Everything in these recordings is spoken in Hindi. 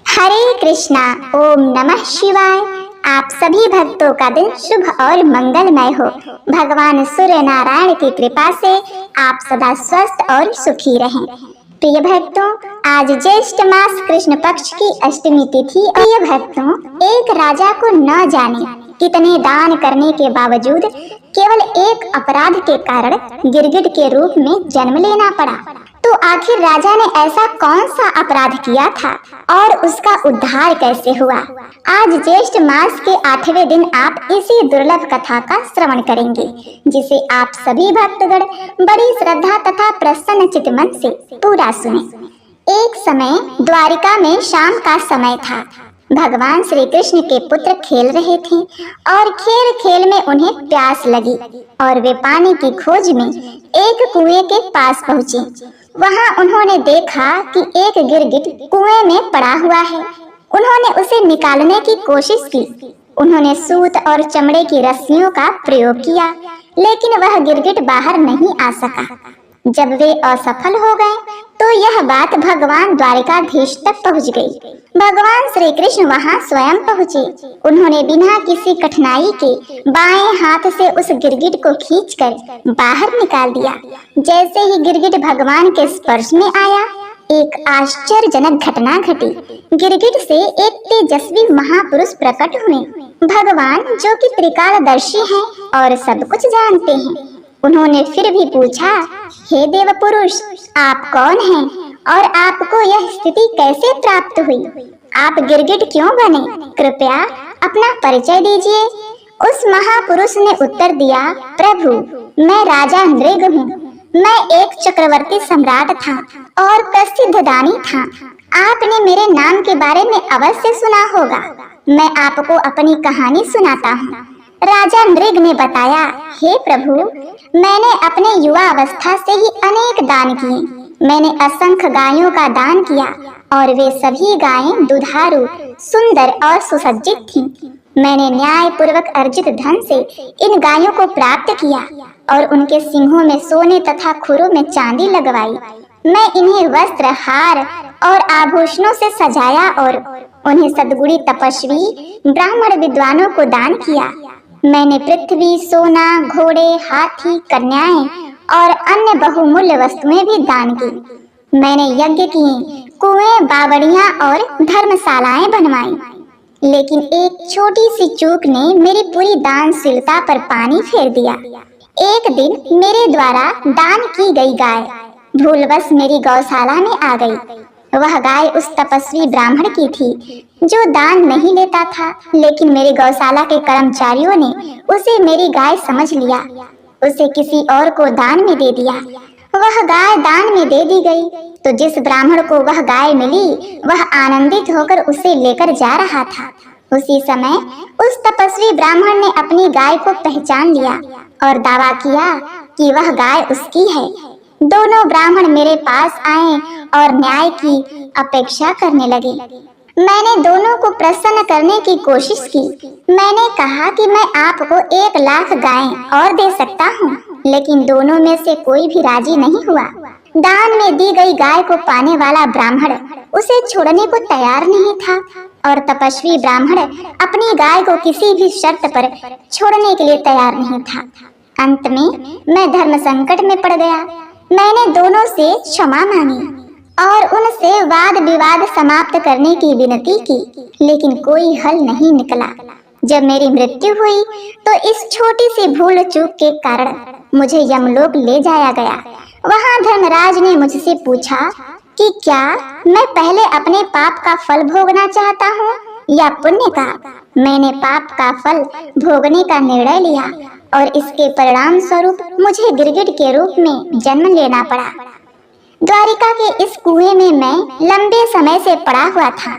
हरे कृष्णा। ओम नमः शिवाय। आप सभी भक्तों का दिन शुभ और मंगलमय हो। भगवान सूर्य नारायण की कृपा से आप सदा स्वस्थ और सुखी रहें। प्रिय भक्तों, आज ज्येष्ठ मास कृष्ण पक्ष की अष्टमी तिथि। प्रिय भक्तों, एक राजा को न जाने कितने दान करने के बावजूद केवल एक अपराध के कारण गिरगिट के रूप में जन्म लेना पड़ा। तो आखिर राजा ने ऐसा कौन सा अपराध किया था और उसका उद्धार कैसे हुआ? आज ज्येष्ठ मास के 8वें दिन आप इसी दुर्लभ कथा का श्रवण करेंगे, जिसे आप सभी भक्तगण बड़ी श्रद्धा तथा प्रसन्न चित्त मन से पूरा सुने। एक समय द्वारिका में शाम का समय था। भगवान श्री कृष्ण के पुत्र खेल रहे थे और खेल खेल में उन्हें प्यास लगी और वे पानी की खोज में एक कुएं के पास पहुंचे। वहां उन्होंने देखा कि एक गिरगिट कुएं में पड़ा हुआ है। उन्होंने उसे निकालने की कोशिश की। उन्होंने सूत और चमड़े की रस्सियों का प्रयोग किया, लेकिन वह गिरगिट बाहर नहीं आ सका। जब वे असफल हो गए तो यह बात भगवान द्वारिकाधीश तक पहुंच गई। भगवान श्री कृष्ण वहां स्वयं पहुंचे। उन्होंने बिना किसी कठिनाई के बाएं हाथ से उस गिरगिट को खींचकर बाहर निकाल दिया। जैसे ही गिरगिट भगवान के स्पर्श में आया, एक आश्चर्यजनक घटना घटी। गिरगिट से एक तेजस्वी महापुरुष प्रकट हुए। भगवान, जो कि त्रिकालदर्शी हैं और सब कुछ जानते हैं, उन्होंने फिर भी पूछा, हे देव पुरुष, आप कौन हैं और आपको यह स्थिति कैसे प्राप्त हुई? आप गिरगिट क्यों बने? कृपया अपना परिचय दीजिए। उस महापुरुष ने उत्तर दिया, प्रभु, मैं राजा नृग हूँ। मैं एक चक्रवर्ती सम्राट था और प्रसिद्ध दानी था। आपने मेरे नाम के बारे में अवश्य सुना होगा। मैं आपको अपनी कहानी सुनाता हूँ। राजा नृग ने बताया, हे प्रभु, मैंने अपने युवा अवस्था से ही अनेक दान किए। मैंने असंख्य गायों का दान किया और वे सभी गायें दुधारू, सुंदर और सुसज्जित थीं। मैंने न्याय पूर्वक अर्जित धन से इन गायों को प्राप्त किया और उनके सिंहों में सोने तथा खुरों में चांदी लगवाई। मैं इन्हें वस्त्र, हार और आभूषणों से सजाया और उन्हें सद्गुणी तपस्वी ब्राह्मण विद्वानों को दान किया। मैंने पृथ्वी, सोना, घोड़े, हाथी, कन्याएं और अन्य बहुमूल्य वस्तुएं भी दान की। मैंने यज्ञ किए, कुएं, बावड़ियां और धर्मशालाएं बनवाई। लेकिन एक छोटी सी चूक ने मेरी पूरी दानशीलता पर पानी फेर दिया। एक दिन मेरे द्वारा दान की गई गाय भूलवश मेरी गौशाला में आ गई। वह गाय उस तपस्वी ब्राह्मण की थी जो दान नहीं लेता था, लेकिन मेरे गौशाला के कर्मचारियों ने उसे मेरी गाय समझ लिया। उसे किसी और को दान में दे दिया। वह गाय दान में दे दी गई तो जिस ब्राह्मण को वह गाय मिली, वह आनंदित होकर उसे लेकर जा रहा था। उसी समय उस तपस्वी ब्राह्मण ने अपनी गाय को पहचान लिया और दावा किया कि वह गाय उसकी है। दोनों ब्राह्मण मेरे पास आए और न्याय की अपेक्षा करने लगे। मैंने दोनों को प्रसन्न करने की कोशिश की। मैंने कहा कि मैं आपको 1 लाख गायें और दे सकता हूँ, लेकिन दोनों में से कोई भी राजी नहीं हुआ। दान में दी गई गाय को पाने वाला ब्राह्मण उसे छोड़ने को तैयार नहीं था और तपस्वी ब्राह्मण अपनी गाय को किसी भी शर्त पर छोड़ने के लिए तैयार नहीं था। अंत में मैं धर्म संकट में पड़ गया। मैंने दोनों से क्षमा मांगी और उनसे वाद विवाद समाप्त करने की विनती की, लेकिन कोई हल नहीं निकला। जब मेरी मृत्यु हुई तो इस छोटी सी भूल चूक के कारण मुझे यमलोक ले जाया गया। वहां धर्मराज ने मुझसे पूछा कि क्या मैं पहले अपने पाप का फल भोगना चाहता हूँ या पुण्य का। मैंने पाप का फल भोगने का निर्णय लिया और इसके परिणाम स्वरूप मुझे गिरगिट के रूप में जन्म लेना पड़ा। द्वारिका के इस कुएं में मैं लंबे समय से पड़ा हुआ था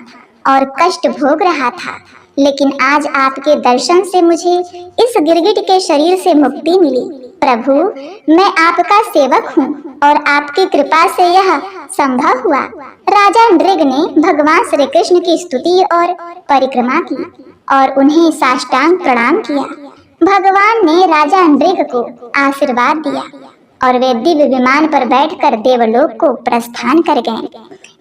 और कष्ट भोग रहा था, लेकिन आज आपके दर्शन से मुझे इस गिरगिट के शरीर से मुक्ति मिली। प्रभु, मैं आपका सेवक हूँ और आपकी कृपा से यह संभव हुआ। राजा नृग ने भगवान श्री कृष्ण की स्तुति और परिक्रमा की और उन्हें साष्टांग प्रणाम किया। भगवान ने राजा नृग को आशीर्वाद दिया। और वे दिव्य विमान पर बैठकर देवलोक को प्रस्थान कर गए।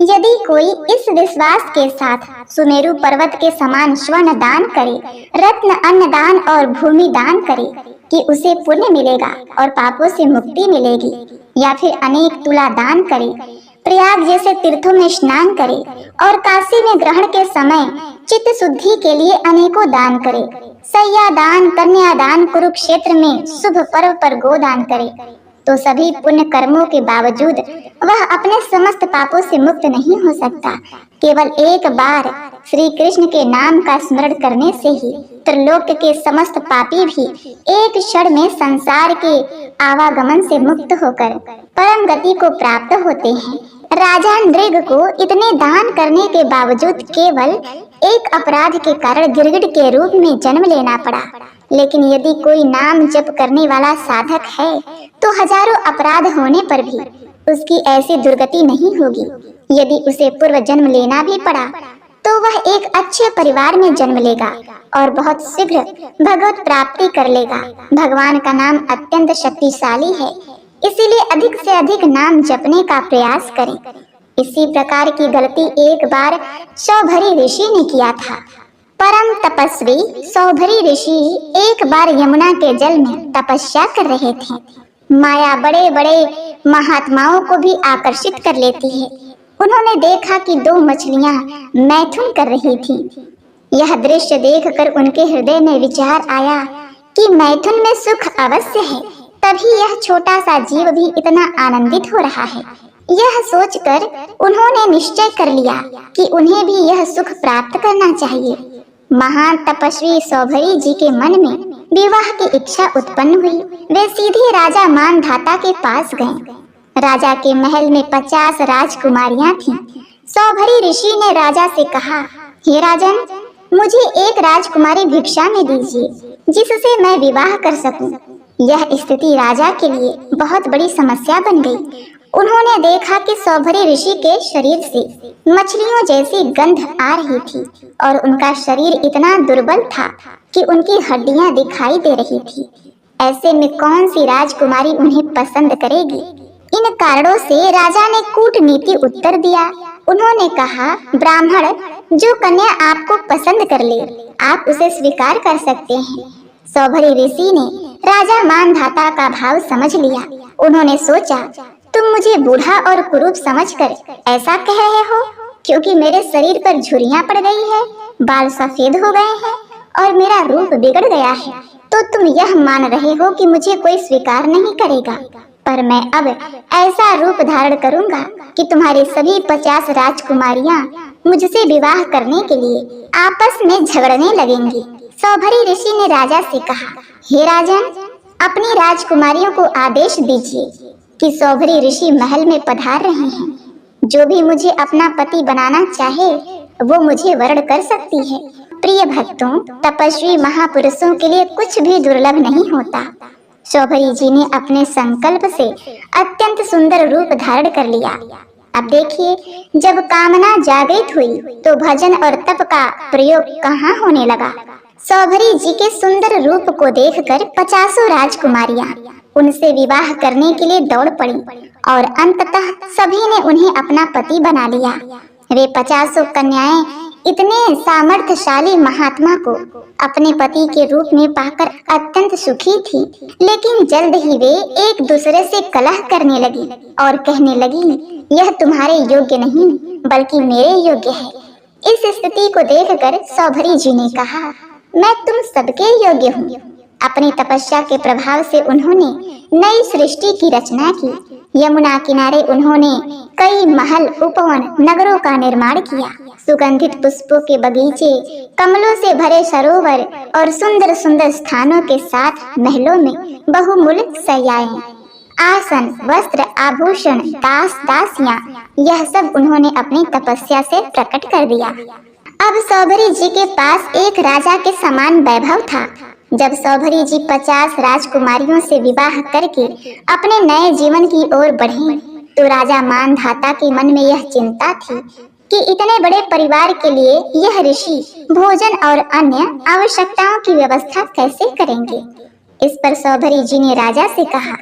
यदि कोई इस विश्वास के साथ सुमेरु पर्वत के समान स्वर्ण दान करे, रत्न अन्न दान और भूमि दान करे कि उसे पुण्य मिलेगा और पापों से मुक्ति मिलेगी, या फिर अनेक तुला दान करे, प्रयाग जैसे तीर्थों में स्नान करे और काशी में ग्रहण के समय चित्त शुद्धि के लिए अनेकों दान करे, सैया दान, कन्या दान, कुरुक्षेत्र में शुभ पर्व पर गोदान करे, तो सभी पुण्य कर्मों के बावजूद वह अपने समस्त पापों से मुक्त नहीं हो सकता। केवल एक बार श्री कृष्ण के नाम का स्मरण करने से ही त्रिलोक के समस्त पापी भी एक क्षण में संसार के आवागमन से मुक्त होकर परम गति को प्राप्त होते हैं। राजा नृग को इतने दान करने के बावजूद केवल एक अपराध के कारण गिरगिट के रूप में जन्म लेना पड़ा। लेकिन यदि कोई नाम जप करने वाला साधक है तो हजारों अपराध होने पर भी उसकी ऐसी दुर्गति नहीं होगी। यदि उसे पूर्व जन्म लेना भी पड़ा तो वह एक अच्छे परिवार में जन्म लेगा और बहुत शीघ्र भगवत प्राप्ति कर लेगा। भगवान का नाम अत्यंत शक्तिशाली है, इसीलिए अधिक से अधिक नाम जपने का प्रयास करें। इसी प्रकार की गलती एक बार सौभरी ऋषि ने किया था। परम तपस्वी सौभरी ऋषि एक बार यमुना के जल में तपस्या कर रहे थे। माया बड़े बड़े महात्माओं को भी आकर्षित कर लेती है। उन्होंने देखा कि दो मछलियां मैथुन कर रही थीं। यह दृश्य देखकर उनके हृदय में विचार आया कि मैथुन में सुख अवश्य है, तभी यह छोटा सा जीव भी इतना आनंदित हो रहा है। यह सोचकर उन्होंने निश्चय कर लिया कि उन्हें भी यह सुख प्राप्त करना चाहिए। महान तपस्वी सौभरी जी के मन में विवाह की इच्छा उत्पन्न हुई। वे सीधे राजा मानधाता के पास गए। राजा के महल में 50 राजकुमारियां थीं। सौभरी ऋषि ने राजा से कहा, हे राजन, मुझे एक राजकुमारी भिक्षा में दीजिए जिससे मैं विवाह कर सकूं। यह स्थिति राजा के लिए बहुत बड़ी समस्या बन गई। उन्होंने देखा कि सौभरी ऋषि के शरीर से मछलियों जैसी गंध आ रही थी और उनका शरीर इतना दुर्बल था कि उनकी हड्डियां दिखाई दे रही थी। ऐसे में कौन सी राजकुमारी उन्हें पसंद करेगी? इन कारणों से राजा ने कूटनीति उत्तर दिया। उन्होंने कहा, ब्राह्मण, जो कन्या आपको पसंद कर ले आप उसे स्वीकार कर सकते हैं। सौभरी ऋषि ने राजा मानधाता का भाव समझ लिया। उन्होंने सोचा, तुम मुझे बूढ़ा और कुरूप समझकर ऐसा कह रहे हो क्योंकि मेरे शरीर पर झुर्रियां पड़ गई है, बाल सफेद हो गए हैं और मेरा रूप बिगड़ गया है, तो तुम यह मान रहे हो कि मुझे कोई स्वीकार नहीं करेगा। पर मैं अब ऐसा रूप धारण करूंगा कि तुम्हारी सभी 50 राजकुमारियां मुझसे विवाह करने के लिए आपस में झगड़ने लगेंगी। सौभरी ऋषि ने राजा से कहा, हे राजन, अपनी राजकुमारियों को आदेश दीजिए कि सौभरी ऋषि महल में पधार रहे हैं। जो भी मुझे अपना पति बनाना चाहे वो मुझे वर्ण कर सकती है। प्रिय भक्तों, तपस्वी महापुरुषों के लिए कुछ भी दुर्लभ नहीं होता। सौभरी जी ने अपने संकल्प से अत्यंत सुंदर रूप धारण कर लिया। अब देखिए, जब कामना जागृत हुई तो भजन और तप का प्रयोग कहाँ होने लगा। सौभरी जी के सुंदर रूप को देखकर 50 राजकुमारियां उनसे विवाह करने के लिए दौड़ पड़ी और अंततः सभी ने उन्हें अपना पति बना लिया। वे 50 कन्याएं इतने सामर्थ्यशाली महात्मा को अपने पति के रूप में पाकर अत्यंत सुखी थी। लेकिन जल्द ही वे एक दूसरे से कलह करने लगी और कहने लगी, यह तुम्हारे योग्य नहीं बल्कि मेरे योग्य है। इस स्थिति को देखकर सौभरी जी ने कहा, मैं तुम सबके योग्य हूँ। अपनी तपस्या के प्रभाव से उन्होंने नई सृष्टि की रचना की। यमुना किनारे उन्होंने कई महल, उपवन, नगरों का निर्माण किया। सुगंधित पुष्पों के बगीचे, कमलों से भरे सरोवर और सुंदर सुंदर स्थानों के साथ महलों में बहुमूल्य शैयाएं, आसन, वस्त्र, आभूषण, दास दासियां, यह सब उन्होंने अपनी तपस्या से प्रकट कर दिया। अब सौभरी जी के पास एक राजा के समान वैभव था। जब सौभरी जी 50 राजकुमारियों से विवाह करके अपने नए जीवन की ओर बढ़े तो राजा मानधाता के मन में यह चिंता थी कि इतने बड़े परिवार के लिए यह ऋषि भोजन और अन्य आवश्यकताओं की व्यवस्था कैसे करेंगे। इस पर सौभरी जी ने राजा से कहा,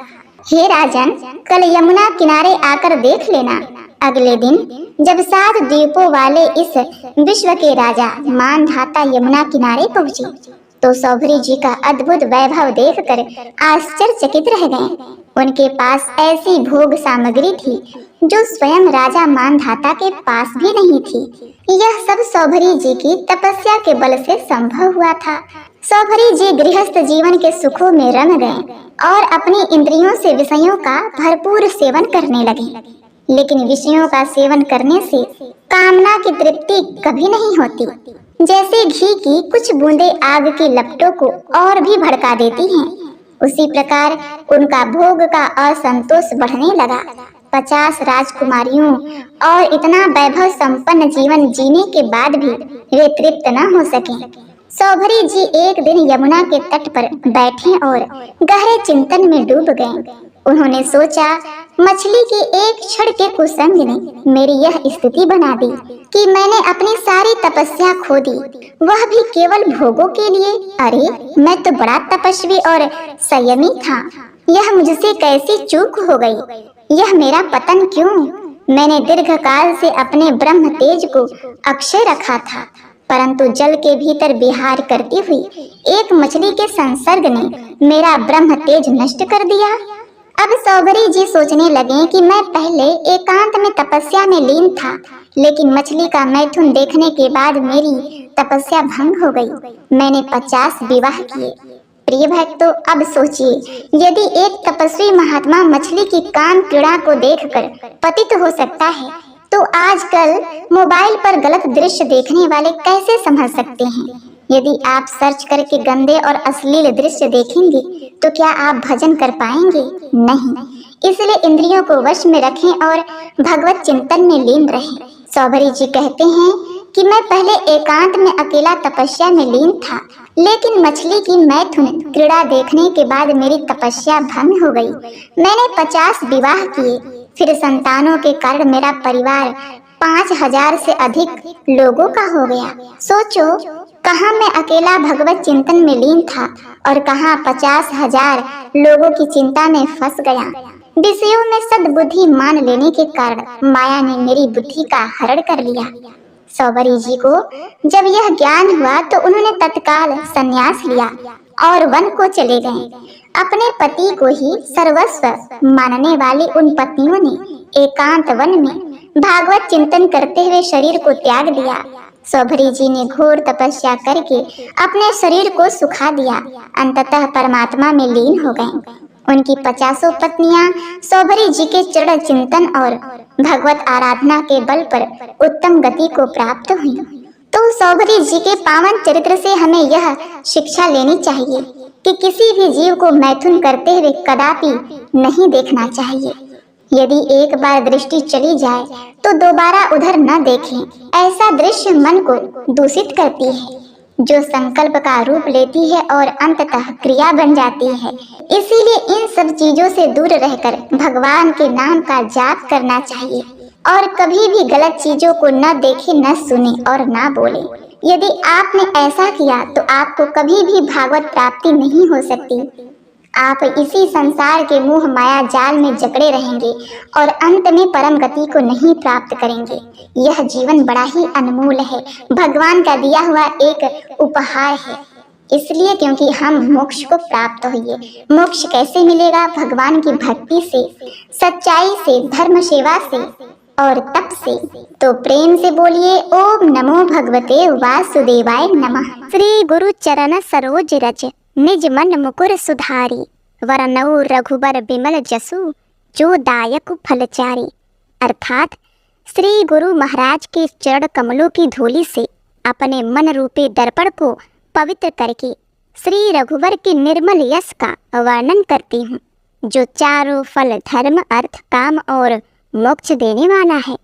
हे राजन, कल यमुना किनारे आकर देख लेना। अगले दिन जब 7 द्वीपों वाले इस विश्व के राजा मानधाता यमुना किनारे पहुंचे तो सौभरी जी का अद्भुत वैभव देखकर आश्चर्यचकित रह गए। उनके पास ऐसी भोग सामग्री थी जो स्वयं राजा मानधाता के पास भी नहीं थी। यह सब सौभरी जी की तपस्या के बल से संभव हुआ था। सौभरी जी गृहस्थ जीवन के सुखों में रम गए और अपनी इंद्रियों से विषयों का भरपूर सेवन करने लगे। लेकिन विषयों का सेवन करने से कामना की तृप्ति कभी नहीं होती। जैसे घी की कुछ बूंदें आग की लपटों को और भी भड़का देती हैं, उसी प्रकार उनका भोग का असंतोष बढ़ने लगा। 50 राजकुमारियों और इतना वैभव संपन्न जीवन जीने के बाद भी वे तृप्त न हो सके। सौभरी जी एक दिन यमुना के तट पर बैठे और गहरे चिंतन में डूब गए। उन्होंने सोचा, मछली की एक क्षण के कुसंग ने मेरी यह स्थिति बना दी कि मैंने अपनी सारी तपस्या खो दी, वह भी केवल भोगों के लिए। अरे, मैं तो बड़ा तपस्वी और संयमी था, यह मुझसे कैसी चूक हो गई? यह मेरा पतन क्यों? मैंने दीर्घ काल से अपने ब्रह्म तेज को अक्षय रखा था, परंतु जल के भीतर विहार करती हुई एक मछली के संसर्ग ने मेरा ब्रह्म तेज नष्ट कर दिया। अब सौभरी जी सोचने लगे कि मैं पहले एकांत में तपस्या में लीन था, लेकिन मछली का मैथुन देखने के बाद मेरी तपस्या भंग हो गई। मैंने 50 विवाह किए। प्रिय भक्तों, अब सोचिए, यदि एक तपस्वी महात्मा मछली की काम पीड़ा को देखकर पतित हो सकता है, तो आजकल मोबाइल पर गलत दृश्य देखने वाले कैसे समझ सकते हैं? यदि आप सर्च करके गंदे और अश्लील दृश्य देखेंगे तो क्या आप भजन कर पाएंगे? नहीं। इसलिए इंद्रियों को वश में रखें और भगवत चिंतन में लीन रहें। सौभरी जी कहते हैं कि मैं पहले एकांत में अकेला तपस्या में लीन था, लेकिन मछली की मैथुन क्रीड़ा देखने के बाद मेरी तपस्या भंग हो गई। मैंने 50 विवाह किए, फिर संतानों के कारण मेरा परिवार 5000 से अधिक लोगों का हो गया। सोचो, कहाँ मैं अकेला भगवत चिंतन में लीन था और कहाँ 50,000 लोगों की चिंता में फंस गया। विषयों में सद्बुद्धि मान लेने के कारण माया ने मेरी बुद्धि का हरण कर लिया। सौभरी जी को जब यह ज्ञान हुआ तो उन्होंने तत्काल संन्यास लिया और वन को चले गए। अपने पति को ही सर्वस्व मानने वाली उन पत्नियों ने एकांत वन में भागवत चिंतन करते हुए शरीर को त्याग दिया। सौभरी जी ने घोर तपस्या करके अपने शरीर को सुखा दिया, अंततः परमात्मा में लीन हो गए। उनकी 50 पत्नियां सौभरी जी के चरण चिंतन और भगवत आराधना के बल पर उत्तम गति को प्राप्त हुई। तो सौभरी जी के पावन चरित्र से हमें यह शिक्षा लेनी चाहिए कि किसी भी जीव को मैथुन करते हुए कदापि नहीं देखना चाहिए। यदि एक बार दृष्टि चली जाए तो दोबारा उधर न देखें। ऐसा दृश्य मन को दूषित करती है, जो संकल्प का रूप लेती है और अंततः क्रिया बन जाती है। इसीलिए इन सब चीजों से दूर रहकर भगवान के नाम का जाप करना चाहिए और कभी भी गलत चीजों को न देखे, न सुने और न बोले। यदि आपने ऐसा किया तो आपको कभी भी भागवत प्राप्ति नहीं हो सकती। आप इसी संसार के मोह माया जाल में जकड़े रहेंगे और अंत में परम गति को नहीं प्राप्त करेंगे। यह जीवन बड़ा ही अनमोल है, भगवान का दिया हुआ एक उपहार है। इसलिए क्योंकि हम मोक्ष को प्राप्त होइए। मोक्ष कैसे मिलेगा? भगवान की भक्ति से, सच्चाई से, धर्म सेवा से और तप से। तो प्रेम से बोलिए, ओम नमो भगवते वासुदेवाय नमः। श्री गुरु चरण सरोज रज निज मन मुकुर सुधारी, वरनऊ रघुबर बिमल जसु जो दायक फलचारी। अर्थात श्री गुरु महाराज के चरण कमलों की धूलि से अपने मन रूपी दर्पण को पवित्र करके श्री रघुवर के निर्मल यश का वर्णन करती हूँ, जो चारों फल धर्म अर्थ काम और मोक्ष देने वाला है।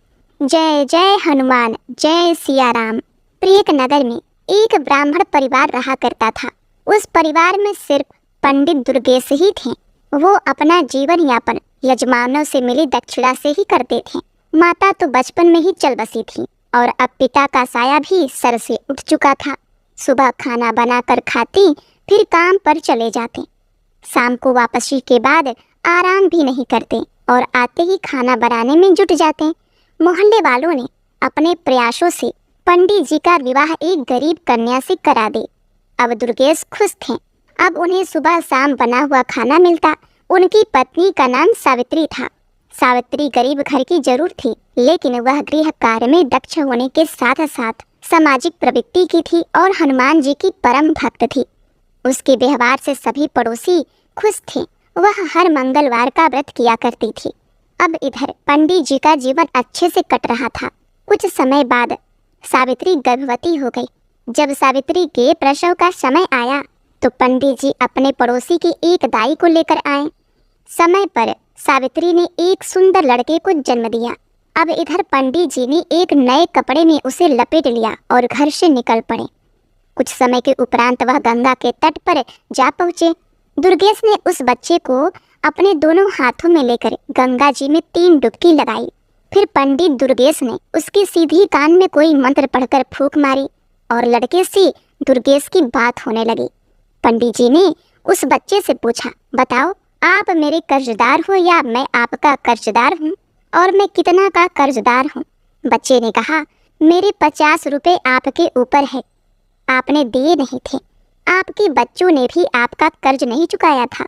जय जय हनुमान, जय सिया राम। प्रिय एक नगर में एक ब्राह्मण परिवार रहा करता था। उस परिवार में सिर्फ पंडित दुर्गेश ही थे। वो अपना जीवन यापन यजमानों से मिली दक्षिणा से ही करते थे। माता तो बचपन में ही चल बसी थी और अब पिता का साया भी सर से उठ चुका था। सुबह खाना बनाकर खाती, फिर काम पर चले जाते। शाम को वापसी के बाद आराम भी नहीं करते और आते ही खाना बनाने में जुट जाते। मोहल्ले वालों ने अपने प्रयासों से पंडित जी का विवाह एक गरीब कन्या से करा दे। अब दुर्गेश खुश थे। अब उन्हें सुबह शाम बना हुआ खाना मिलता। उनकी पत्नी का नाम सावित्री था। सावित्री गरीब घर की जरूर थी, लेकिन वह गृह कार्य में दक्ष होने के साथ साथ सामाजिक प्रवृत्ति की थी और हनुमान जी की परम भक्त थी। उसके व्यवहार से सभी पड़ोसी खुश थे। वह हर मंगलवार का व्रत किया करती थी। अब इधर पंडित जी का जीवन अच्छे से कट रहा था। कुछ समय बाद सावित्री गर्भवती हो गई। जब सावित्री के प्रसव का समय आया तो पंडित जी अपने पड़ोसी की एक दाई को लेकर आए। समय पर सावित्री ने एक सुंदर लड़के को जन्म दिया। अब इधर पंडित जी ने एक नए कपड़े में उसे लपेट लिया और घर से निकल पड़े। कुछ समय के उपरांत वह गंगा के तट पर जा पहुंचे। दुर्गेश ने उस बच्चे को अपने दोनों हाथों में लेकर गंगा जी में 3 डुबकी लगाई। फिर पंडित दुर्गेश ने उसकी सीधी कान में कोई मंत्र पढ़कर फूंक मारी और लड़के से दुर्गेश की बात होने लगी। पंडित जी ने उस बच्चे से पूछा, बताओ आप मेरे कर्जदार हो या मैं आपका कर्जदार हूँ, और मैं कितना का कर्जदार हूँ? बच्चे ने कहा, मेरे 50 रुपए आपके ऊपर है, आपने दिए नहीं थे। आपके बच्चों ने भी आपका कर्ज नहीं चुकाया था।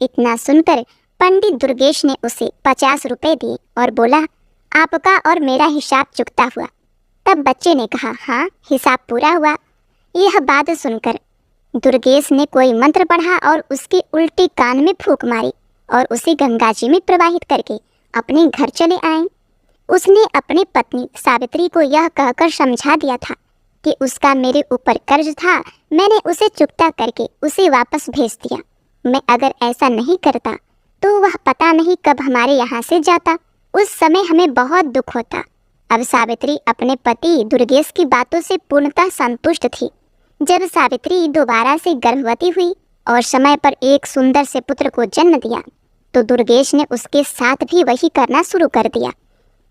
इतना सुनकर पंडित दुर्गेश ने उसे 50 रुपए दिए और बोला, आपका और मेरा हिसाब चुकता हुआ। तब बच्चे ने कहा, हाँ हिसाब पूरा हुआ। यह बात सुनकर दुर्गेश ने कोई मंत्र पढ़ा और उसके उल्टे कान में फूंक मारी और उसे गंगा जी में प्रवाहित करके अपने घर चले आए। उसने अपनी पत्नी सावित्री को यह कहकर समझा दिया था कि उसका मेरे ऊपर कर्ज था, मैंने उसे चुकता करके उसे वापस भेज दिया। मैं अगर ऐसा नहीं करता तो वह पता नहीं कब हमारे यहाँ से जाता। उस समय हमें बहुत दुख होता। अब सावित्री अपने पति दुर्गेश की बातों से पूर्णतः संतुष्ट थी। जब सावित्री दोबारा से गर्भवती हुई और समय पर एक सुंदर से पुत्र को जन्म दिया तो दुर्गेश ने उसके साथ भी वही करना शुरू कर दिया।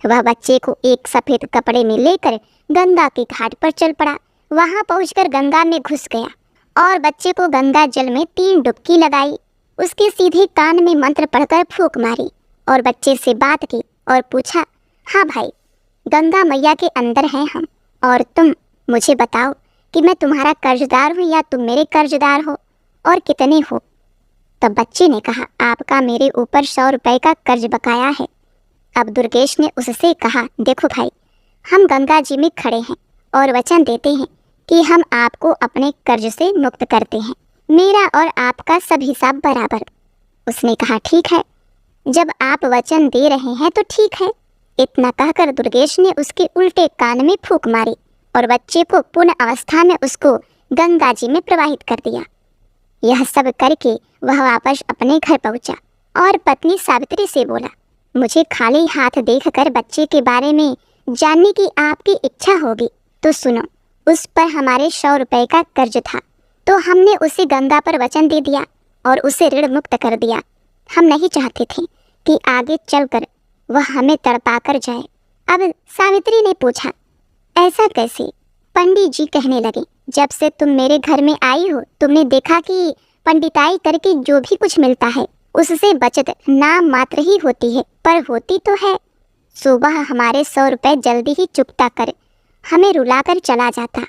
वह बच्चे को एक सफेद कपड़े में लेकर गंगा के घाट पर चल पड़ा। वहां पहुंचकर गंगा में घुस गया और बच्चे को गंगा जल में 3 डुबकी लगाई। उसके सीधे कान में मंत्र पढ़कर फूंक मारी और बच्चे से बात की और पूछा, हाँ भाई, गंगा मैया के अंदर हैं हम, और तुम मुझे बताओ कि मैं तुम्हारा कर्जदार हूँ या तुम मेरे कर्जदार हो, और कितने हो? तब बच्चे ने कहा, आपका मेरे ऊपर 100 रुपए का कर्ज बकाया है। अब दुर्गेश ने उससे कहा, देखो भाई, हम गंगा जी में खड़े हैं और वचन देते हैं कि हम आपको अपने कर्ज से मुक्त करते हैं। मेरा और आपका सब हिसाब बराबर। उसने कहा, ठीक है, जब आप वचन दे रहे हैं तो ठीक है। इतना कहकर दुर्गेश ने उसके उल्टे कान में फूंक मारी और बच्चे को पूर्ण अवस्था में उसको गंगा जी में प्रवाहित कर दिया। यह सब करके वह वापस अपने घर पहुंचा और पत्नी सावित्री से बोला, मुझे खाली हाथ देखकर बच्चे के बारे में जानने की आपकी इच्छा होगी तो सुनो। उस पर हमारे 100 रुपए का कर्ज था, तो हमने उसे गंगा पर वचन दे दिया और उसे ऋण मुक्त कर दिया। हम नहीं चाहते थे कि आगे चलकर वह हमें तड़पा कर जाए। अब सावित्री ने पूछा, ऐसा कैसे? पंडित जी कहने लगे, जब से तुम मेरे घर में आई हो तुमने देखा कि पंडिताई करके जो भी कुछ मिलता है उससे बचत नाम मात्र ही होती है, पर होती तो है। सुबह हमारे 100 रुपए जल्दी ही चुकता कर हमें रुलाकर चला जाता।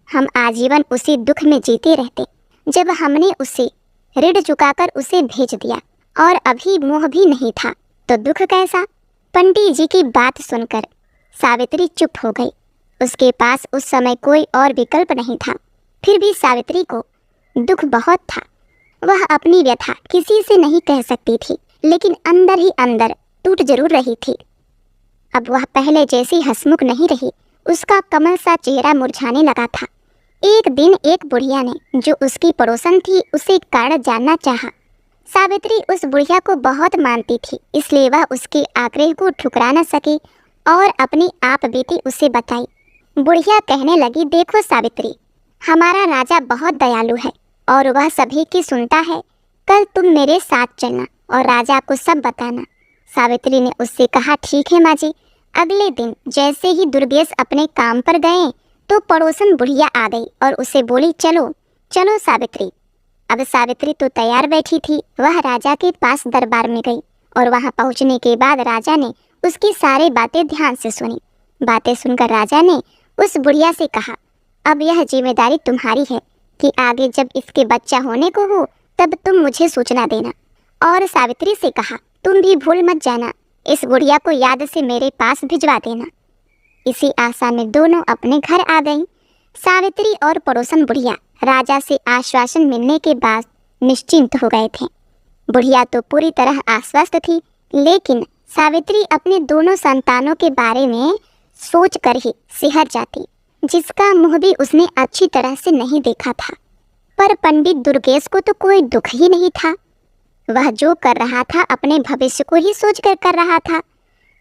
हम आजीवन उसी दुख में जीते रहते। जब हमने उसे ऋण चुकाकर उसे भेज दिया और अभी मोह भी नहीं था तो दुख कैसा? पंडित जी की बात सुनकर सावित्री चुप हो गई। उसके पास उस समय कोई और विकल्प नहीं था। फिर भी सावित्री को दुख बहुत था। वह अपनी व्यथा किसी से नहीं कह सकती थी, लेकिन अंदर ही अंदर टूट जरूर रही थी। अब वह पहले जैसी हंसमुख नहीं रही। उसका कमल सा चेहरा मुरझाने लगा था। एक दिन एक बुढ़िया ने, जो उसकी पड़ोसन थी, उसे कारण जानना चाहा। सावित्री उस बुढ़िया को बहुत मानती थी, इसलिए वह उसके आग्रह को ठुकरा न सकी और अपनी आप बीती उसे बताई। बुढ़िया कहने लगी, देखो सावित्री, हमारा राजा बहुत दयालु है और वह सभी की सुनता है। कल तुम मेरे साथ चलना और राजा को सब बताना। सावित्री ने उससे कहा, ठीक है माँ जी। अगले दिन जैसे ही दुर्गेश अपने काम पर गए तो पड़ोसन बुढ़िया आ गई और उसे बोली, चलो चलो सावित्री, अब सावित्री तो तैयार बैठी थी। वह राजा के पास दरबार में गई और वहां पहुंचने के बाद राजा ने उसकी सारी बातें ध्यान से सुनी। बातें सुनकर राजा ने उस बुढ़िया से कहा, अब यह जिम्मेदारी तुम्हारी है कि आगे जब इसके बच्चा होने को हो तब तुम मुझे सूचना देना। और सावित्री से कहा, तुम भी भूल मत जाना, इस बुढ़िया को याद से मेरे पास भिजवा देना। इसी आशा में दोनों अपने घर आ गईं। सावित्री और पड़ोसन बुढ़िया राजा से आश्वासन मिलने के बाद निश्चिंत हो गए थे। बुढ़िया तो पूरी तरह आश्वस्त थी, लेकिन सावित्री अपने दोनों संतानों के बारे में सोच कर ही सिहर जाती, जिसका मुंह भी उसने अच्छी तरह से नहीं देखा था। पर पंडित दुर्गेश को तो कोई दुख ही नहीं था। वह जो कर रहा था अपने भविष्य को ही सोच कर रहा था।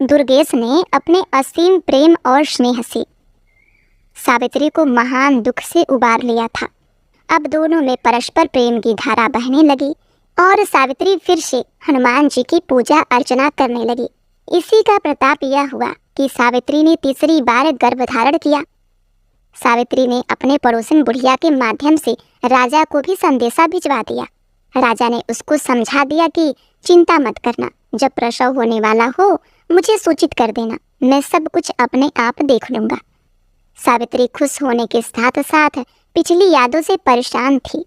दुर्गेश ने अपने असीम प्रेम और स्नेह से सावित्री को महान दुख से उबार लिया था। अब दोनों में परस्पर प्रेम की धारा बहने लगी और सावित्री फिर से हनुमान जी की पूजा अर्चना करने लगी। इसी का प्रताप यह हुआ कि सावित्री ने तीसरी बार गर्भ धारण किया। सावित्री ने अपने पड़ोसन बुढ़िया के माध्यम से राजा को भी संदेशा भिजवा दिया। राजा ने उसको समझा दिया कि चिंता मत करना, जब प्रसव होने वाला हो मुझे सूचित कर देना, मैं सब कुछ अपने आप देख लूंगा। सावित्री खुश होने के साथ साथ पिछली यादों से परेशान थी।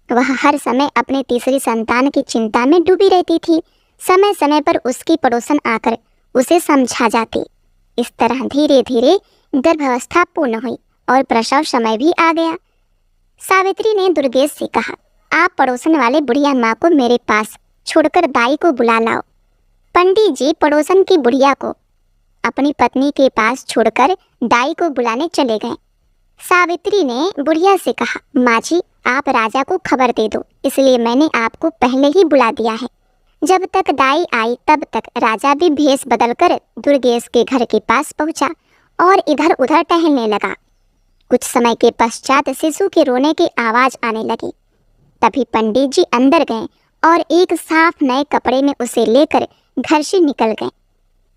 वह हर समय अपने तीसरी संतान की चिंता में डूबी रहती थी। समय समय पर उसकी पड़ोसन आकर उसे समझा जाती। इस तरह धीरे धीरे गर्भावस्था पूर्ण हुई और प्रसव समय भी आ गया। सावित्री ने दुर्गेश से कहा, आप पड़ोसन वाले बुढ़िया माँ को मेरे पास छोड़कर दाई को बुला लाओ। पंडित जी पड़ोसन की बुढ़िया को अपनी पत्नी के पास छोड़कर दाई को बुलाने चले गए। सावित्री ने बुढ़िया से कहा, माँ जी आप राजा को खबर दे दो, इसलिए मैंने आपको पहले ही बुला दिया है। जब तक दाई आई तब तक राजा भी भेष बदलकर दुर्गेश के घर के पास पहुंचा और इधर उधर टहलने लगा। कुछ समय के पश्चात शिशु के रोने की आवाज आने लगी। तभी पंडित जी अंदर गए और एक साफ नए कपड़े में उसे लेकर घर से निकल गए।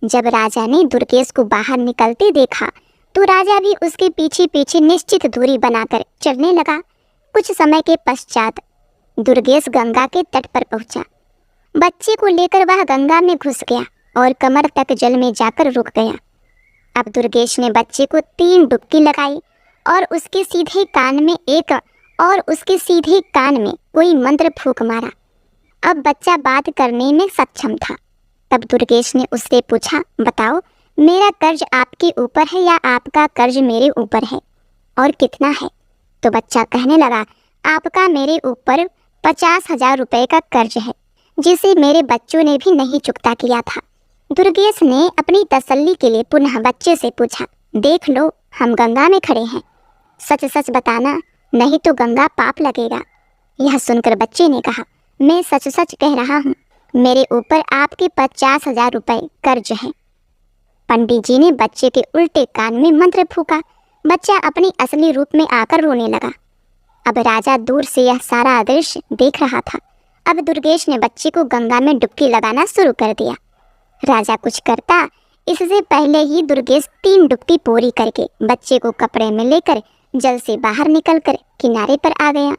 जब राजा ने दुर्गेश को बाहर निकलते देखा तो राजा भी उसके पीछे पीछे निश्चित दूरी बनाकर चलने लगा। कुछ समय के पश्चात दुर्गेश गंगा के तट पर पहुंचा। बच्चे को लेकर वह गंगा में घुस गया और कमर तक जल में जाकर रुक गया। अब दुर्गेश ने बच्चे को 3 डुबकी लगाई और उसके सीधे कान में कोई मंत्र फूंक मारा। अब बच्चा बात करने में सक्षम था। तब दुर्गेश ने उससे पूछा, बताओ मेरा कर्ज आपके ऊपर है या आपका कर्ज मेरे ऊपर है और कितना है? तो बच्चा कहने लगा, आपका मेरे ऊपर 50,000 रुपए का कर्ज है, जिसे मेरे बच्चों ने भी नहीं चुकता किया था। दुर्गेश ने अपनी तसल्ली के लिए पुनः बच्चे से पूछा, देख लो हम गंगा में खड़े हैं, सच सच बताना, नहीं तो गंगा पाप लगेगा। यह सुनकर बच्चे ने कहा, मैं सच सच कह रहा हूँ, मेरे ऊपर आपके 50,000 रुपए कर्ज है। पंडित जी ने बच्चे के उल्टे कान में मंत्र फूका। बच्चा अपनी असली रूप में आकर रोने लगा। अब राजा दूर से यह सारा दृश्य देख रहा था। अब दुर्गेश ने बच्चे को गंगा में डुबकी लगाना शुरू कर दिया। राजा कुछ करता इससे पहले ही दुर्गेश 3 डुबकी पूरी करके बच्चे को कपड़े में लेकर जल से बाहर निकलकर किनारे पर आ गया।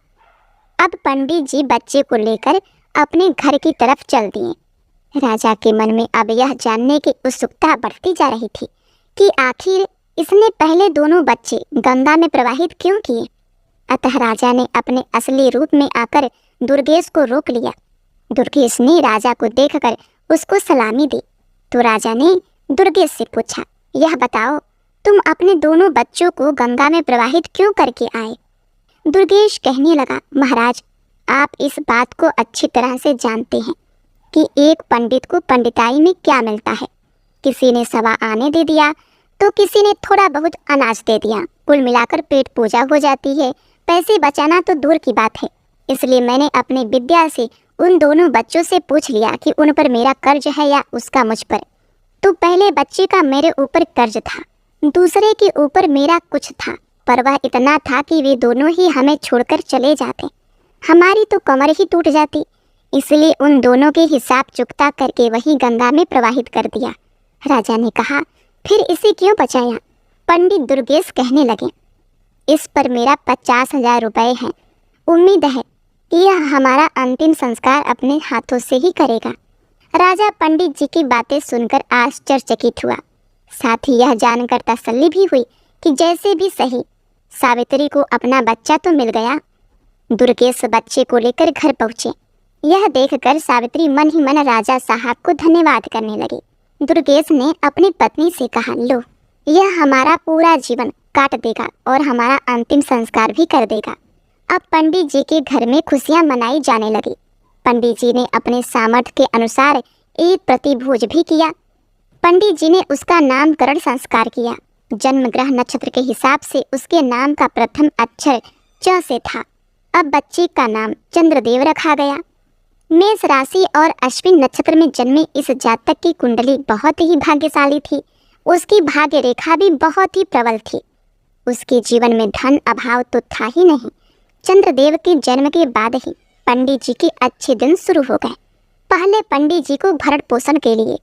अब पंडित जी बच्चे को लेकर अपने घर की तरफ चल दिए। राजा के मन में अब यह जानने की उत्सुकता बढ़ती जा रही थी कि आखिर इसने पहले दोनों बच्चे गंगा में प्रवाहित क्यों किए। अतः राजा ने अपने असली रूप में आकर दुर्गेश को रोक लिया। दुर्गेश ने राजा को देखकर उसको सलामी दी। तो राजा ने दुर्गेश से पूछा, यह बताओ तुम अपने दोनों बच्चों को गंगा में प्रवाहित क्यों करके आए? दुर्गेश कहने लगा, महाराज आप इस बात को अच्छी तरह से जानते हैं कि एक पंडित को पंडिताई में क्या मिलता है। किसी ने 1.25 आने दे दिया तो किसी ने थोड़ा बहुत अनाज दे दिया, कुल मिलाकर पेट पूजा हो जाती है। पैसे बचाना तो दूर की बात है। इसलिए मैंने अपनी विद्या से उन दोनों बच्चों से पूछ लिया कि उन पर मेरा कर्ज है या उसका मुझ पर। तो पहले बच्चे का मेरे ऊपर कर्ज था, दूसरे के ऊपर मेरा कुछ था, पर वह इतना था कि वे दोनों ही हमें छोड़कर चले जाते, हमारी तो कमर ही टूट जाती। इसलिए उन दोनों के हिसाब चुकता करके वही गंगा में प्रवाहित कर दिया। राजा ने कहा, फिर इसे क्यों बचाया? पंडित दुर्गेश कहने लगे, इस पर मेरा 50,000 रुपए हैं। उम्मीद है यह हमारा अंतिम संस्कार अपने हाथों से ही करेगा। राजा पंडित जी की बातें सुनकर आश्चर्यचकित हुआ। साथ ही यह जानकर तसल्ली भी हुई कि जैसे भी सही सावित्री को अपना बच्चा तो मिल गया। दुर्गेश बच्चे को लेकर घर पहुंचे। यह देखकर सावित्री मन ही मन राजा साहब को धन्यवाद करने लगी। दुर्गेश ने अपनी पत्नी से कहा, लो, यह हमारा पूरा जीवन काट देगा और हमारा अंतिम संस्कार भी कर देगा। अब पंडित जी के घर में खुशियां मनाई जाने लगी। पंडित जी ने अपने सामर्थ्य के अनुसार एक प्रतिभोज भी किया। पंडित जी ने उसका नामकरण संस्कार किया। जन्म ग्रह नक्षत्र के हिसाब से उसके नाम का प्रथम अक्षर च से था। अब बच्चे का नाम चंद्रदेव रखा गया। मेष राशि और अश्विन नक्षत्र में जन्मे इस जातक की कुंडली बहुत ही भाग्यशाली थी। उसकी भाग्य रेखा भी बहुत ही प्रबल थी। उसके जीवन में धन अभाव तो था ही नहीं। चंद्रदेव के जन्म के बाद ही पंडित जी के अच्छे दिन शुरू हो गए। पहले पंडित जी को भरण पोषण के लिए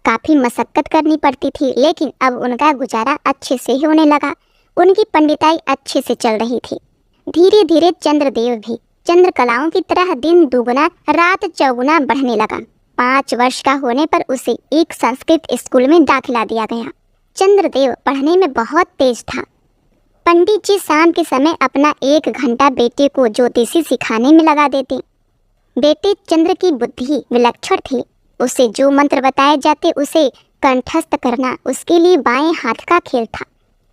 काफी मशक्कत करनी पड़ती थी, लेकिन अब उनका गुजारा अच्छे से ही होने लगा। उनकी पंडिताई अच्छे से चल रही थी। धीरे धीरे चंद्रदेव भी चंद्रकलाओं की तरह दिन दुगुना रात चौगुना बढ़ने लगा। 5 वर्ष का होने पर उसे एक संस्कृत स्कूल में दाखिला दिया गया। चंद्रदेव पढ़ने में बहुत तेज था। पंडित जी शाम के समय अपना 1 घंटा बेटे को ज्योतिषी सिखाने में लगा देते। बेटे चंद्र की बुद्धि विलक्षण थी। उसे जो मंत्र बताए जाते उसे कंठस्थ करना उसके लिए बाएं हाथ का खेल था।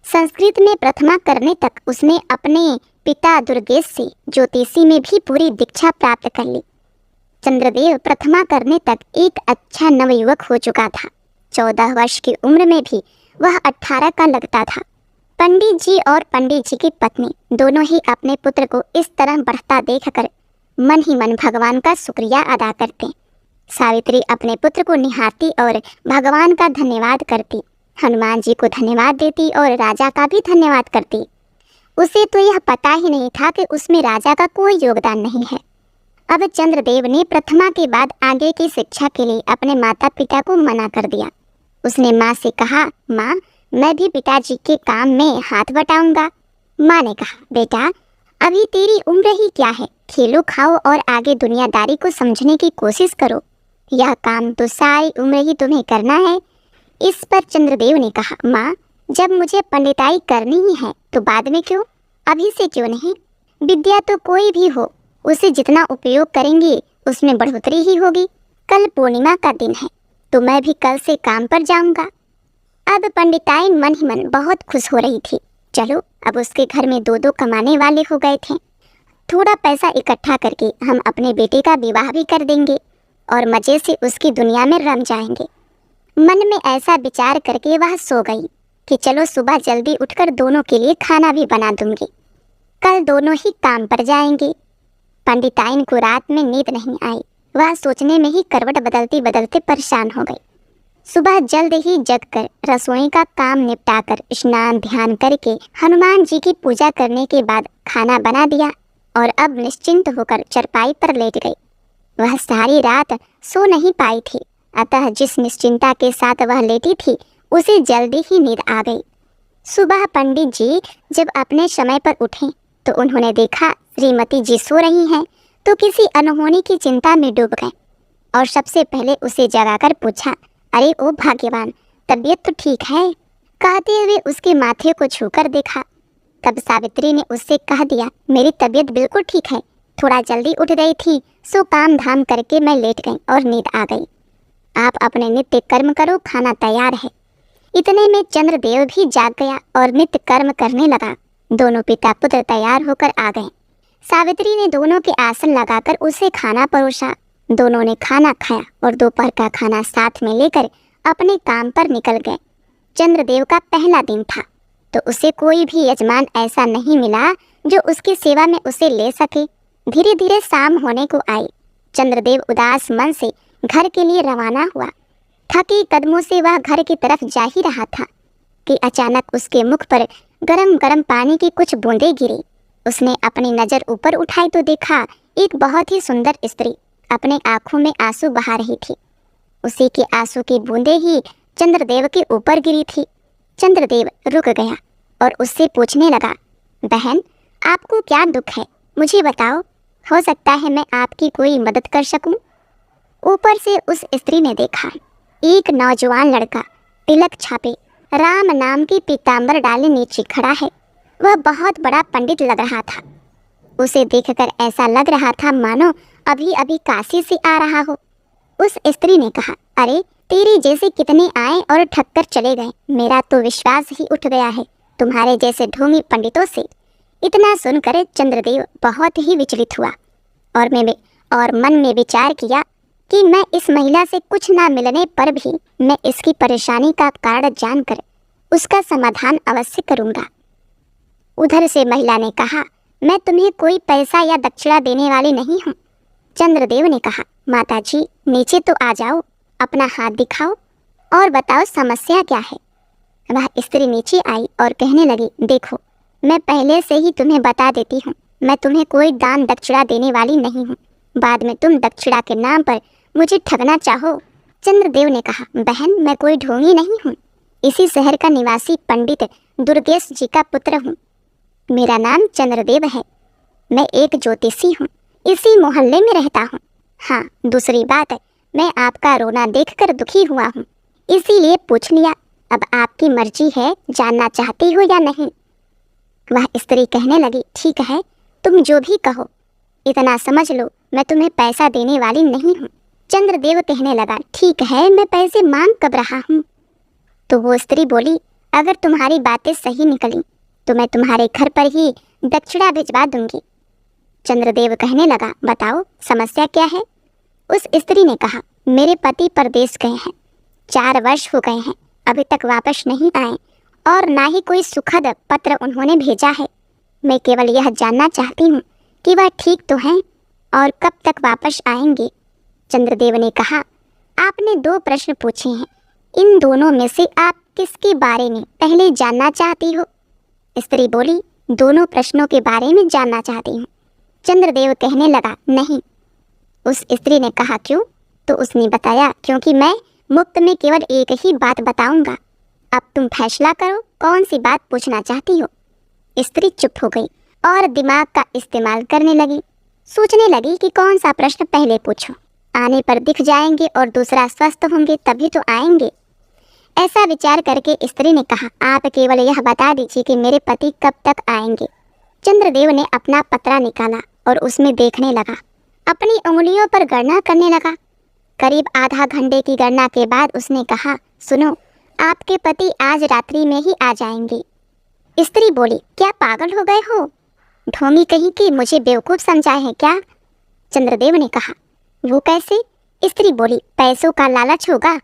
संस्कृत में प्रथमा करने तक उसने अपने पिता दुर्गेश से ज्योतिषी में भी पूरी दीक्षा प्राप्त कर ली। चंद्रदेव प्रथमा करने तक एक अच्छा नवयुवक हो चुका था। 14 वर्ष की उम्र में भी वह 18 का लगता था। पंडित जी और पंडित जी की पत्नी दोनों ही अपने पुत्र को इस तरह बढ़ता देखकर मन ही मन भगवान का शुक्रिया अदा करते। सावित्री अपने पुत्र को निहारती और भगवान का धन्यवाद करती। हनुमान जी को धन्यवाद देती और राजा का भी धन्यवाद करती। उसे तो यह पता ही नहीं था कि उसमें राजा का कोई योगदान नहीं है। अब चंद्रदेव ने प्रथमा के बाद आगे की शिक्षा के लिए अपने माता पिता को मना कर दिया। उसने माँ से कहा, माँ, मैं भी पिताजी के काम में हाथ बटाऊंगा। माँ ने कहा, बेटा, अभी तेरी उम्र ही क्या है, खेलो खाओ और आगे दुनियादारी को समझने की कोशिश करो। यह काम तो सारी उम्र ही तुम्हें करना है। इस पर चंद्रदेव ने कहा, माँ, जब मुझे पंडिताई करनी ही है तो बाद में क्यों, अभी से क्यों नहीं? विद्या तो कोई भी हो, उसे जितना उपयोग करेंगे उसमें बढ़ोतरी ही होगी। कल पूर्णिमा का दिन है तो मैं भी कल से काम पर जाऊंगा। अब पंडिताई मन ही मन बहुत खुश हो रही थी। चलो, अब उसके घर में 2-2 कमाने वाले हो गए थे। थोड़ा पैसा इकट्ठा करके हम अपने बेटे का विवाह भी कर देंगे और मजे से उसकी दुनिया में रम जाएंगे। मन में ऐसा विचार करके वह सो गई कि चलो सुबह जल्दी उठकर दोनों के लिए खाना भी बना दूंगी, कल दोनों ही काम पर जाएंगे। पंडिताइन को रात में नींद नहीं आई। वह सोचने में ही करवट बदलते बदलते परेशान हो गई। सुबह जल्द ही जगकर रसोई का काम निपटाकर स्नान ध्यान करके हनुमान जी की पूजा करने के बाद खाना बना दिया और अब निश्चिंत होकर चरपाई पर लेट गई। वह सारी रात सो नहीं पाई थी, अतः जिस निश्चिंता के साथ वह लेटी थी उसे जल्दी ही नींद आ गई। सुबह पंडित जी जब अपने समय पर उठे तो उन्होंने देखा श्रीमती जी सो रही हैं, तो किसी अनहोनी की चिंता में डूब गए और सबसे पहले उसे जगाकर पूछा, अरे ओ भाग्यवान, तबीयत तो ठीक है? कहते हुए उसके माथे को छूकर देखा। तब सावित्री ने उससे कह दिया, मेरी तबीयत बिल्कुल ठीक है, थोड़ा जल्दी उठ गई थी, सो काम धाम करके मैं लेट गई और नींद आ गई। आप अपने नित्य कर्म करो, खाना तैयार है। इतने में चंद्रदेव भी जाग गया और नित्य कर्म करने लगा। दोनों पिता पुत्र तैयार होकर आ गए। सावित्री ने दोनों के आसन लगाकर उसे खाना परोसा। दोनों ने खाना खाया और दोपहर का खाना साथ में लेकर अपने काम पर निकल गए। चंद्रदेव का पहला दिन था तो उसे कोई भी यजमान ऐसा नहीं मिला जो उसकी सेवा में उसे ले सके। धीरे धीरे शाम होने को आई। चंद्रदेव उदास मन से घर के लिए रवाना हुआ। थके कदमों से वह घर की तरफ जा ही रहा था कि अचानक उसके मुख पर गरम गरम पानी की कुछ बूंदें गिरी। उसने अपनी नज़र ऊपर उठाई तो देखा एक बहुत ही सुंदर स्त्री अपने आंखों में आंसू बहा रही थी। उसी के आंसू की बूंदें ही चंद्रदेव के ऊपर गिरी थी। चंद्रदेव रुक गया और उससे पूछने लगा, बहन, आपको क्या दुख है, मुझे बताओ। हो सकता है मैं आपकी कोई मदद कर सकूं। ऊपर से उस स्त्री ने देखा, एक नौजवान लड़का तिलक छापे राम नाम की पीतांबर डाले नीचे खड़ा है। वह बहुत बड़ा पंडित लग रहा था। उसे देखकर ऐसा लग रहा था मानो अभी अभी काशी से आ रहा हो। उस स्त्री ने कहा, अरे तेरे जैसे कितने आए और ठक्कर चले गए, मेरा तो विश्वास ही उठ गया है तुम्हारे जैसे ढोंगी पंडितों से। इतना सुनकर चंद्रदेव बहुत ही विचलित हुआ और मन में विचार किया कि मैं इस महिला से कुछ ना मिलने पर भी मैं इसकी परेशानी का कारण जानकर उसका समाधान अवश्य करूंगा। उधर से महिला ने कहा, मैं तुम्हें कोई पैसा या दक्षिणा देने वाली नहीं हूँ। चंद्रदेव ने कहा, माता जी नीचे तो आ जाओ, अपना हाथ दिखाओ और बताओ समस्या क्या है। वह स्त्री नीचे आई और कहने लगी, देखो मैं पहले से ही तुम्हें बता देती हूँ, मैं तुम्हें कोई दान दक्षिणा देने वाली नहीं हूँ। बाद में तुम दक्षिणा के नाम पर मुझे ठगना चाहो। चंद्रदेव ने कहा, बहन मैं कोई ढोंगी नहीं हूँ, इसी शहर का निवासी पंडित दुर्गेश जी का पुत्र हूँ। मेरा नाम चंद्रदेव है। मैं एक ज्योतिषी हूँ, इसी मोहल्ले में रहता हूँ। हाँ, दूसरी बात, मैं आपका रोना देखकर दुखी हुआ हूँ, इसीलिए पूछ लिया। अब आपकी मर्जी है, जानना चाहती हो या नहीं। वह स्त्री कहने लगी, ठीक है, तुम जो भी कहो, इतना समझ लो मैं तुम्हें पैसा देने वाली नहीं हूँ। चंद्रदेव कहने लगा, ठीक है, मैं पैसे मांग कब रहा हूँ। तो वो स्त्री बोली, अगर तुम्हारी बातें सही निकली तो मैं तुम्हारे घर पर ही दक्षिणा भिजवा दूंगी। चंद्रदेव कहने लगा, बताओ समस्या क्या है। उस स्त्री ने कहा, मेरे पति परदेश गए हैं, 4 वर्ष हो गए हैं, अभी तक वापस नहीं आए और ना ही कोई सुखद पत्र उन्होंने भेजा है। मैं केवल यह जानना चाहती हूँ कि वह ठीक तो हैं और कब तक वापस आएंगे। चंद्रदेव ने कहा, आपने 2 प्रश्न पूछे हैं, इन दोनों में से आप किसके बारे में पहले जानना चाहती हो। स्त्री बोली, दोनों प्रश्नों के बारे में जानना चाहती हूँ। चंद्रदेव कहने लगा, नहीं। उस स्त्री ने कहा, क्यों। तो उसने बताया, क्योंकि मैं मुफ्त में केवल एक ही बात बताऊंगा। अब तुम फैसला करो, कौन सी बात पूछना चाहती हो। स्त्री चुप हो गई और दिमाग का इस्तेमाल करने लगी। सोचने लगी कि कौन सा प्रश्न पहले पूछूं, आने पर दिख जाएंगे और दूसरा स्वस्थ होंगे तभी तो आएंगे। ऐसा विचार करके स्त्री ने कहा, आप केवल यह बता दीजिए कि मेरे पति कब तक आएंगे। चंद्रदेव ने अपना पत्रा निकाला और उसमें देखने लगा, अपनी उंगलियों पर गणना करने लगा। करीब आधा घंटे की गणना के बाद उसने कहा, सुनो, आपके पति आज रात्रि में ही आ जाएंगे। स्त्री बोली, क्या पागल हो गए हो, ढोंगी कहीं की, मुझे बेवकूफ़ समझा है क्या। चंद्रदेव ने कहा, वो कैसे। स्त्री बोली, पैसों का लालच होगा।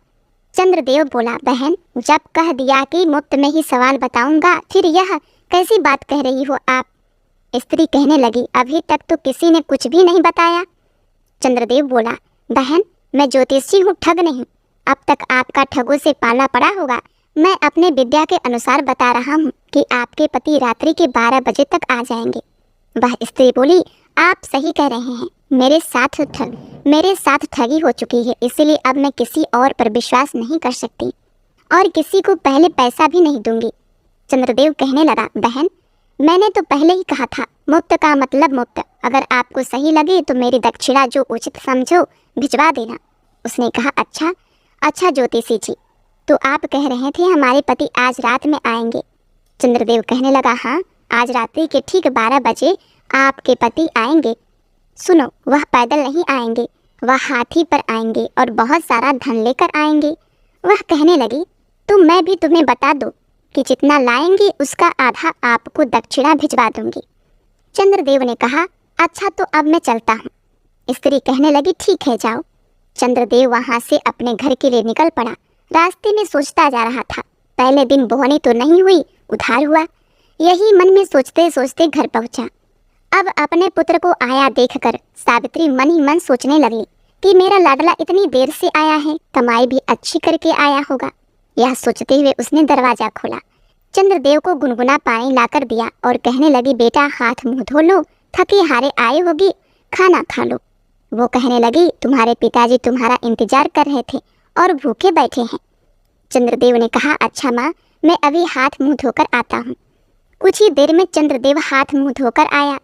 चंद्रदेव बोला, बहन जब कह दिया कि मुफ्त में ही सवाल बताऊंगा, फिर यह कैसी बात कह रही हो आप। स्त्री कहने लगी, अभी तक तो किसी ने कुछ भी नहीं बताया। चंद्रदेव बोला, बहन मैं ज्योतिषी हूँ, ठग नहीं। अब तक आपका ठगों से पाला पड़ा होगा। मैं अपने विद्या के अनुसार बता रहा हूँ कि आपके पति रात्रि के 12 बजे तक आ जाएंगे। वह स्त्री बोली, आप सही कह रहे हैं, मेरे साथ ठगी हो चुकी है, इसीलिए अब मैं किसी और पर विश्वास नहीं कर सकती और किसी को पहले पैसा भी नहीं दूंगी। चंद्रदेव कहने लगा, बहन मैंने तो पहले ही कहा था, मुफ्त का मतलब मुफ्त। अगर आपको सही लगे तो मेरी दक्षिणा जो उचित समझो भिजवा देना। उसने कहा, अच्छा ज्योतिषी जी, तो आप कह रहे थे हमारे पति आज रात में आएंगे। चंद्रदेव कहने लगा, हाँ, आज रात्रि के ठीक 12 बजे आपके पति आएंगे। सुनो, वह पैदल नहीं आएंगे, वह हाथी पर आएंगे और बहुत सारा धन लेकर आएंगे। वह कहने लगी, तो मैं भी तुम्हें बता दूं कि जितना लाएंगे उसका आधा आपको दक्षिणा भिजवा दूंगी। चंद्रदेव ने कहा, अच्छा तो अब मैं चलता हूँ। स्त्री कहने लगी, ठीक है जाओ। चंद्रदेव वहाँ से अपने घर के लिए निकल पड़ा। रास्ते में सोचता जा रहा था, पहले दिन बोहनी तो नहीं हुई, उधार हुआ। यही मन में सोचते सोचते घर पहुँचा। अब अपने पुत्र को आया देखकर सावित्री मन ही मन सोचने लगी कि मेरा लाडला इतनी देर से आया है, कमाई भी अच्छी करके आया होगा। यह सोचते हुए उसने दरवाजा खोला, चंद्रदेव को गुनगुना पानी लाकर दिया और कहने लगी, बेटा हाथ मुंह धो लो, थके हारे आए होगी, खाना खा लो। वो कहने लगी, तुम्हारे पिताजी तुम्हारा इंतजार कर रहे थे और भूखे बैठे हैं। चंद्रदेव ने कहा, अच्छा माँ, मैं अभी हाथ मुंह धोकर आता हूँ। कुछ ही देर में चंद्रदेव हाथ मुंह धोकर आया।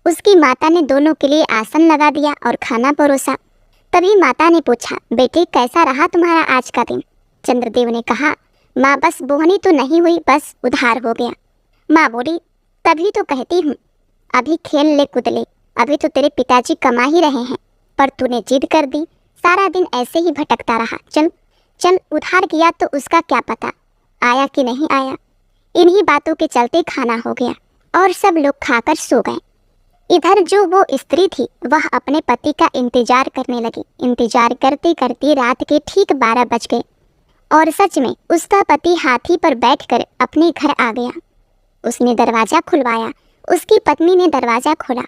उसकी माता ने दोनों के लिए आसन लगा दिया और खाना परोसा। तभी माता ने पूछा, बेटे कैसा रहा तुम्हारा आज का दिन? चंद्रदेव ने कहा, माँ बस बोहनी तो नहीं हुई, बस उधार हो गया। माँ बोली, तभी तो कहती हूँ अभी खेल ले कूद ले, अभी तो तेरे पिताजी कमा ही रहे हैं, पर तूने जिद कर दी, सारा दिन ऐसे ही भटकता रहा। चल चल, उधार किया तो उसका क्या पता आया कि नहीं आया। इन्हीं बातों के चलते खाना हो गया और सब लोग खाकर सो गए। इधर जो वो स्त्री थी वह अपने पति का इंतजार करने लगी। इंतजार करते करते रात के ठीक 12 बज गए और सच में उसका पति हाथी पर बैठकर अपने घर आ गया। उसने दरवाज़ा खुलवाया। उसकी पत्नी ने दरवाज़ा खोला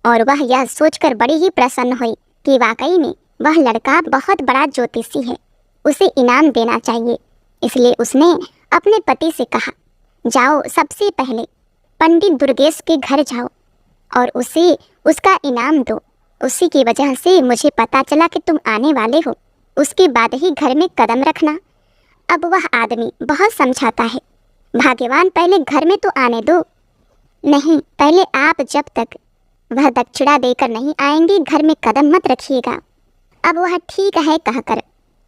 और वह यह सोचकर बड़ी ही प्रसन्न हुई कि वाकई में वह लड़का बहुत बड़ा ज्योतिषी है, उसे इनाम देना चाहिए। इसलिए उसने अपने पति से कहा, जाओ सबसे पहले पंडित दुर्गेश के घर जाओ और उसे उसका इनाम दो। उसी की वजह से मुझे पता चला कि तुम आने वाले हो, उसके बाद ही घर में कदम रखना। अब वह आदमी बहुत समझाता है, भाग्यवान पहले घर में तो आने दो। नहीं, पहले आप जब तक वह दक्षिणा देकर नहीं आएंगे घर में कदम मत रखिएगा। अब वह ठीक है कहकर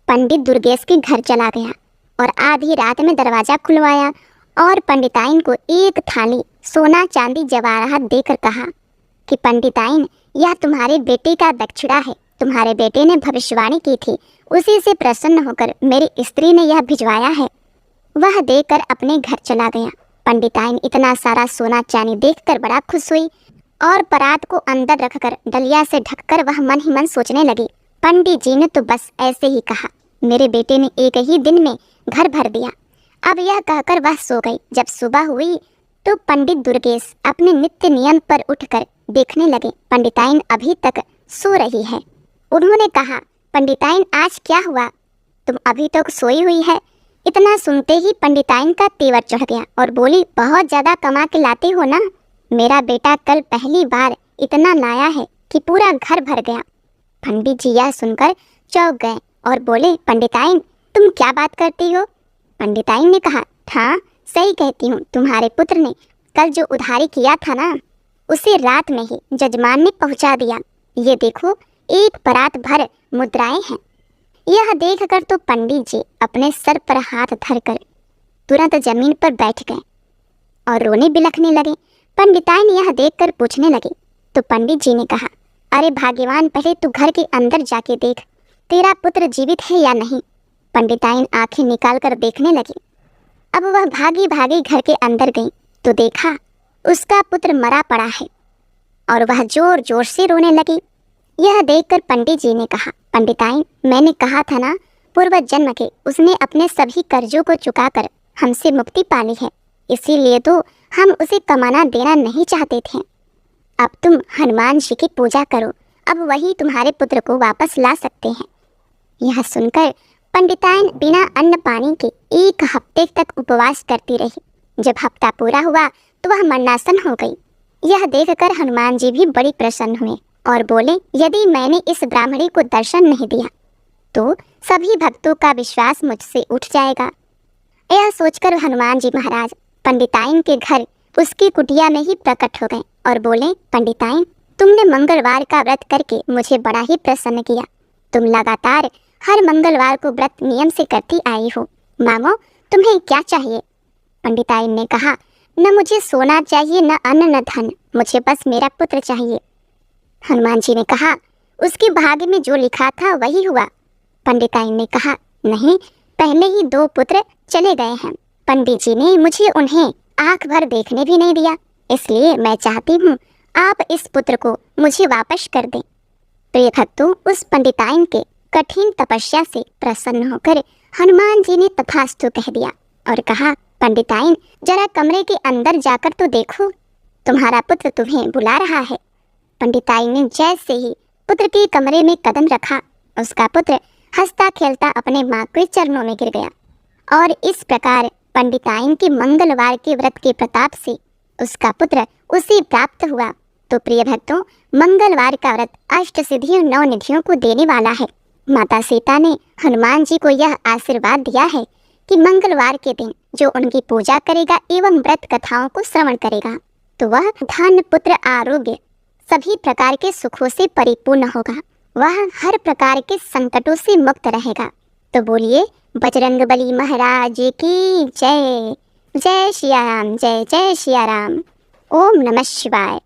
पंडित दुर्गेश के घर चला गया और आधी रात में दरवाज़ा खुलवाया और पंडिताइन को एक थाली सोना चांदी जवाहरात देकर कहा कि पंडिताइन, यह तुम्हारे बेटे का दक्षिणा है। तुम्हारे बेटे ने भविष्यवाणी की थी, उसी से प्रसन्न होकर मेरी स्त्री ने यह भिजवाया है। वह देकर अपने घर चला गया। पंडिताइन इतना सारा सोना चांदी देखकर बड़ा खुश हुई और परात को अंदर रखकर डलिया से ढककर वह मन ही मन सोचने लगी, पंडित जी ने तो बस ऐसे ही कहा, मेरे बेटे ने एक ही दिन में घर भर दिया। अब यह कहकर वह सो गई। जब सुबह हुई तो पंडित दुर्गेश अपने नित्य नियम पर उठकर देखने लगे, पंडिताइन अभी तक सो रही है। उन्होंने कहा, पंडिताइन आज क्या हुआ, तुम अभी तक सोई हुई है? इतना सुनते ही पंडिताइन का तेवर चढ़ गया और बोली, बहुत ज़्यादा कमा के लाते हो ना, मेरा बेटा कल पहली बार इतना लाया है कि पूरा घर भर गया। पंडित जी यह सुनकर चौंक गए और बोले, पंडिताइन तुम क्या बात करती हो? पंडिताइन ने कहा, हाँ सही कहती हूँ, तुम्हारे पुत्र ने कल जो उधारी किया था ना, उसे रात में ही जजमान ने पहुँचा दिया। ये देखो, एक परात भर मुद्राएं हैं। यह देखकर तो पंडित जी अपने सर पर हाथ धरकर तुरंत जमीन पर बैठ गए और रोने बिलखने लगे। पंडिताइन यह देखकर पूछने लगी तो पंडित जी ने कहा, अरे भाग्यवान, पहले तू घर के अंदर जाके देख, तेरा पुत्र जीवित है या नहीं। पंडिताइन आंखें निकालकर देखने लगी। अब वह भागी भागी घर के अंदर गई तो देखा उसका पुत्र मरा पड़ा है और वह जोर जोर से रोने लगी। यह देखकर पंडित जी ने कहा, पंडिताइन मैंने कहा था ना, पूर्व जन्म के उसने अपने सभी कर्जों को चुकाकर हमसे मुक्ति पा ली है, इसीलिए तो हम उसे कमाना देना नहीं चाहते थे। अब तुम हनुमान जी की पूजा करो, अब वही तुम्हारे पुत्र को वापस ला सकते हैं। यह सुनकर पंडिताइन बिना अन्न पानी के 1 हफ्ते तक उपवास करती रही। जब हफ्ता पूरा हुआ तो वह मरणासन हो गई। यह देखकर हनुमान जी भी बड़ी प्रसन्न हुए और बोले, यदि मैंने इस ब्राह्मणी को दर्शन नहीं दिया तो सभी भक्तों का विश्वास मुझसे उठ जाएगा। यह सोचकर हनुमान जी महाराज पंडिताइन के घर उसकी कुटिया में ही प्रकट हो गए और बोले, पंडिताइन तुमने मंगलवार का व्रत करके मुझे बड़ा ही प्रसन्न किया। तुम लगातार हर मंगलवार को व्रत नियम से करती आई हो, मांगो तुम्हें क्या चाहिए। पंडिताइन ने कहा, न मुझे सोना चाहिए, न अन्न न धन, मुझे बस मेरा पुत्र चाहिए। हनुमान जी ने कहा, उसके भाग्य में जो लिखा था वही हुआ। पंडिताइन ने कहा, नहीं, पहले ही 2 पुत्र चले गए हैं। पंडित जी ने मुझे उन्हें आंख भर देखने भी नहीं दिया, इसलिए मैं चाहती हूँ आप इस पुत्र को मुझे वापस कर दें। प्रिय भक्तों, उस पंडिताइन के कठिन तपस्या से प्रसन्न होकर हनुमान जी ने तथास्तु कह दिया और कहा, पंडिताइन जरा कमरे के अंदर जाकर तो देखो, तुम्हारा पुत्र तुम्हें बुला रहा है। पंडिताइन ने जैसे ही पुत्र के कमरे में कदम रखा, उसका पुत्र हंसता खेलता अपने माँ के चरणों में गिर गया और इस प्रकार पंडिताइन के मंगलवार के व्रत के प्रताप से उसका पुत्र उसे प्राप्त हुआ। तो प्रिय भक्तों, मंगलवार का व्रत अष्ट सिद्धियों 9 निधियों को देने वाला है। माता सीता ने हनुमान जी को यह आशीर्वाद दिया है कि मंगलवार के दिन जो उनकी पूजा करेगा एवं व्रत कथाओं को श्रवण करेगा, तो वह धन पुत्र आरोग्य सभी प्रकार के सुखों से परिपूर्ण होगा। वह हर प्रकार के संकटों से मुक्त रहेगा। तो बोलिए बजरंगबली महाराज की जय। जय सिया राम, जय जय सिया राम। ओम नमः शिवाय।